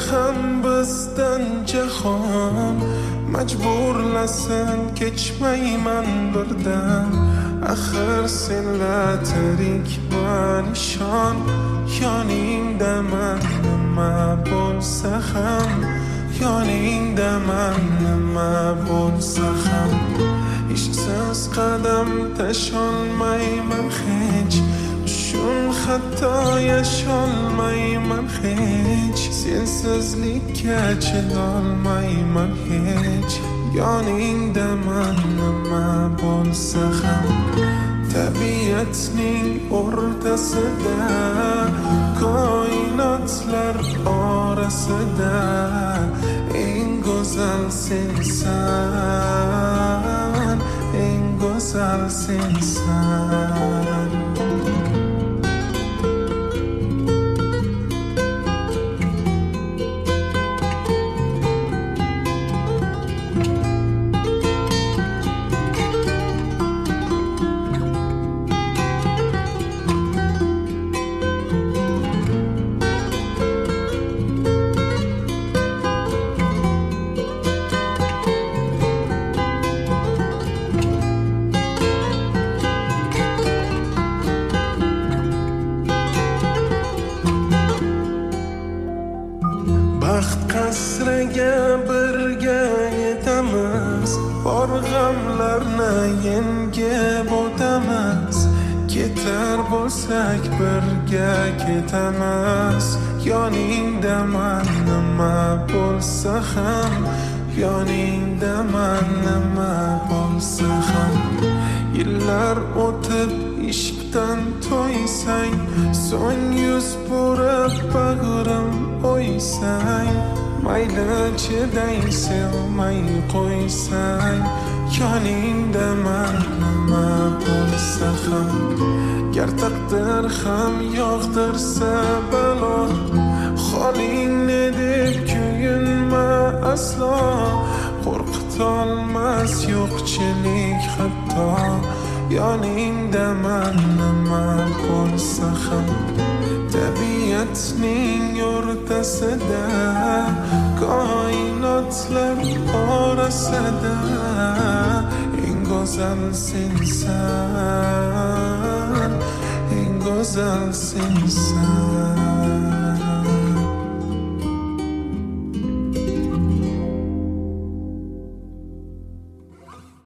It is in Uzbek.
ham bizdan jahon majburlasin kechmayman birdan. Axir senlar tirik man ishon, yoningda man nima bo'lsa ham, yoningda man nima bo'lsa ham. Ishsiz qadam tasholmayman hech, shun hatto yasholmayman hech. Sensizlikka chidolmayman hech, yoningda man nima bo'lsa ham. Tabiatning o'rtasida, koinotlar orasida eng go'zal sensan, eng go'zal sensan. Baxt qasriga birga yetamiz, bor g'amlarni yengib o'tamiz. Ketar bo'lsak birga ketamiz, yoningda man nima bo'lsa ham, yoningda man nima bo'lsa ham. Yillar o'tib ishqdan to'ysang, so'ng yuz burib bag'rim o'ysang, mayli chiday sevmay qo'ysang, yoningda man nima bo'lsa ham. Gar taqdir ham yog'dirsa balo, holingni deb kuyinma aslo. Qo'rqitolmas yo'qchilik hatto, yoningda man nima bo'lsa ham. Tabiatning o'rtasida, koinotlar orasida eng go'zal sensan, eng go'zal sensan.